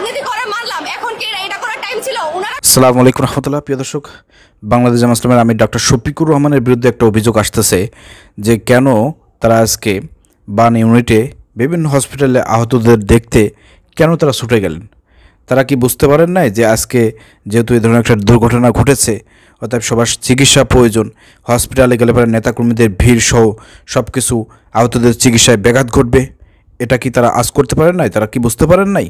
রাজনীতি করে মানলাম, এখন কি এটা করার টাইম ছিল? আসসালামু আলাইকুম রহমতুল্লাহ। প্রিয় দর্শক, বাংলাদেশ জামায়াতে ইসলামের আমির ডক্টর শফিকুর রহমানের বিরুদ্ধে একটা অভিযোগ আসতেছে যে কেন তারা আজকে বান ইউনিটে বিভিন্ন হসপিটালে আহতদের দেখতে কেন তারা ছুটে গেলেন। তারা কি বুঝতে পারেন নাই যে আজকে যেহেতু এই ধরনের একটা দুর্ঘটনা ঘটেছে, অর্থাৎ সবার চিকিৎসা প্রয়োজন, হসপিটালে গেলে পরে নেতাকর্মীদের ভিড় সহ সব কিছু আহতদের চিকিৎসায় ব্যাঘাত ঘটবে। এটা কি তারা আজ করতে পারেন নাই? তারা কি বুঝতে পারেন নাই?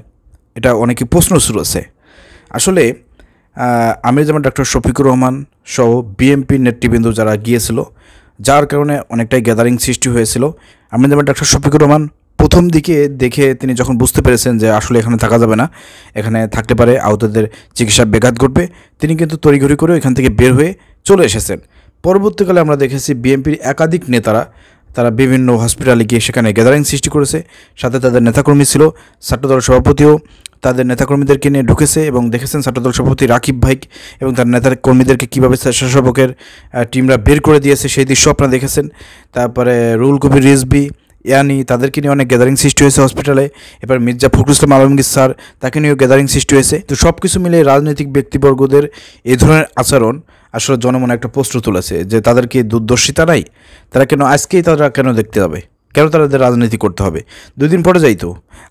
এটা অনেকে প্রশ্ন শুরু আছে। আসলে আমির জামান ডক্টর শফিকুর রহমান সহ বিএনপি নেতৃবৃন্দ যারা গিয়েছিল, যার কারণে অনেকটাই গ্যাদারিং সৃষ্টি হয়েছিল। আমির জামান ডক্টর শফিকুর রহমান প্রথম দিকে দেখে তিনি যখন বুঝতে পেরেছেন যে আসলে এখানে থাকা যাবে না, এখানে থাকতে পারে আহতদের চিকিৎসা ব্যাঘাত ঘটবে, তিনি কিন্তু তড়িঘড়ি করে এখান থেকে বের হয়ে চলে এসেছেন। পরবর্তীকালে আমরা দেখেছি বিএনপির একাধিক নেতারা তারা বিভিন্ন হসপিটালে গিয়ে সেখানে গ্যাদারিং সৃষ্টি করেছে, সাথে তাদের নেতাকর্মী ছিল, ছাত্রদল সভাপতিও তাদের নেতাকর্মীদেরকে নিয়ে ঢুকেছে এবং দেখেছেন ছাত্রদল সভাপতি রাকিব ভাই এবং তার নেতাকর্মীদেরকে কীভাবে স্বেচ্ছাসেবকের টিমরা বের করে দিয়েছে সেই দৃশ্য আপনারা দেখেছেন। তারপরে রুহুল কবির রিজভী ইয়ানি তাদেরকে নিয়ে অনেক গ্যাদারিং সৃষ্টি হয়েছে হসপিটালে। এবার মির্জা ফখরুল ইসলাম আলমগীর স্যার, তাকে নিয়েও গ্যাদারিং সৃষ্টি হয়েছে। তো সব কিছু মিলে রাজনৈতিক ব্যক্তিবর্গদের এই ধরনের আচরণ আসলে জনমনে একটা প্রশ্ন তুলেছে যে তাদের কি দূরদর্শিতা নাই? তারা কেন আজকেই তারা কেন দেখতে যাবে? কেন তাদের রাজনীতি করতে হবে? 2 দিন পরে যাইতো।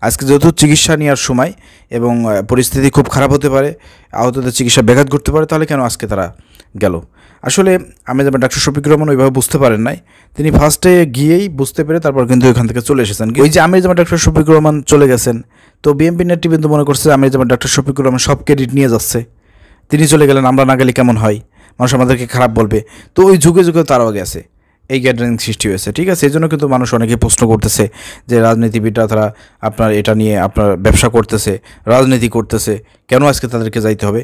আজকে যেহেতু চিকিৎসা নেওয়ার সময় এবং পরিস্থিতি খুব খারাপ হতে পারে, আহতদের চিকিৎসা ব্যাঘাত করতে পারে, তাহলে কেন আজকে তারা গেল? আসলে আমি যেমন ডক্টর শফিকুর রহমান ওইভাবে বুঝতে পারেন নাই, তিনি ফার্স্টে গিয়েই বুঝতে পেরে তারপর কিন্তু এখান থেকে চলে এসেছেন। ওই যে আমির জামান ডক্টর শফিকুর রহমান চলে গেছেন, তো বিএনপি নেতৃবৃন্দ মনে করছে আমির জামান ডক্টর শফিকুর রহমান সব ক্রেডিট নিয়ে যাচ্ছে, তিনি চলে গেলেন, আমরা না গেলে কেমন হয়, মানুষ আমাদেরকে খারাপ বলবে। তো ওই যুগে যুগে তারাও গেছে, এই গ্যাদারিং সৃষ্টি হয়েছে। ঠিক আছে, এই জন্য কিন্তু মানুষ অনেকে প্রশ্ন করতেছে যে রাজনীতিবিদরা তারা আপনার এটা নিয়ে আপনার ব্যবসা করতেছে, রাজনীতি করতেছে, কেন আজকে তাদেরকে যাইতে হবে?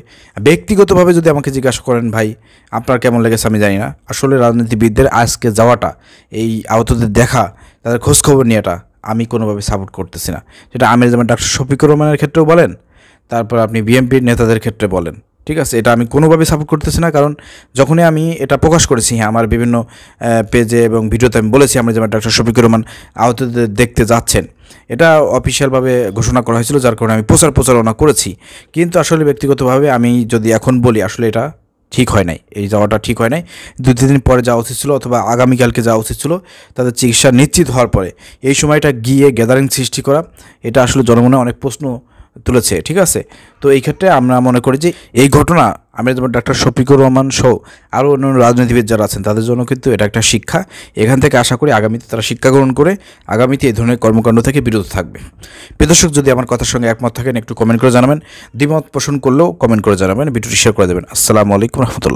ব্যক্তিগতভাবে যদি আমাকে জিজ্ঞাসা করেন ভাই আপনার কেমন লেগেছে আমি জানি না, আসলে রাজনীতিবিদদের আজকে যাওয়াটা, এই আহতদের দেখা, তাদের খোঁজখবর নেওয়াটা আমি কোনোভাবে সাপোর্ট করতেছি না। সেটা আমির জামান ডক্টর শফিকুর রহমানের ক্ষেত্রেও বলেন, তারপর আপনি বিএনপির নেতাদের ক্ষেত্রে বলেন, ঠিক আছে, এটা আমি কোনোভাবে সাপোর্ট করতেছি না। কারণ যখনই আমি এটা প্রকাশ করেছি, হ্যাঁ, আমার বিভিন্ন পেজে এবং ভিডিওতে আমি বলেছি আমরা যেমন ডক্টর শফিকুর রহমান আহতদের দেখতে যাচ্ছেন, এটা অফিসিয়ালভাবে ঘোষণা করা হয়েছিল, যার কারণে আমি প্রচারণা করেছি। কিন্তু আসলে ব্যক্তিগতভাবে আমি যদি এখন বলি, আসলে এটা ঠিক হয় নাই, এই যাওয়াটা ঠিক হয় নাই। 2-3 দিন পরে যাওয়া উচিত ছিল, অথবা আগামীকালকে যাওয়া উচিত ছিল, তাদের চিকিৎসা নিশ্চিত হওয়ার পরে। এই সময়টা গিয়ে গ্যাদারিং সৃষ্টি করা, এটা আসলে জনমনে অনেক প্রশ্ন তুলেছে। ঠিক আছে, তো এই ক্ষেত্রে আমরা মনে করি যে এই ঘটনা আমির জামান ডক্টর শফিকুর রহমান সহ আরও অন্যান্য রাজনীতিবিদ যারা আছেন তাদের জন্য কিন্তু এটা একটা শিক্ষা। এখান থেকে আশা করি আগামীতে তারা শিক্ষা গ্রহণ করে আগামীতে এই ধরনের কর্মকাণ্ড থেকে বিরত থাকবে। প্রিয় দর্শক, যদি আমার কথার সঙ্গে একমত থাকেন একটু কমেন্ট করে জানাবেন, দ্বিমত পোষণ করলেও কমেন্ট করে জানাবেন, ভিডিওটি শেয়ার করে দেবেন। আসসালামু আলাইকুম রহমতুল্লাহ।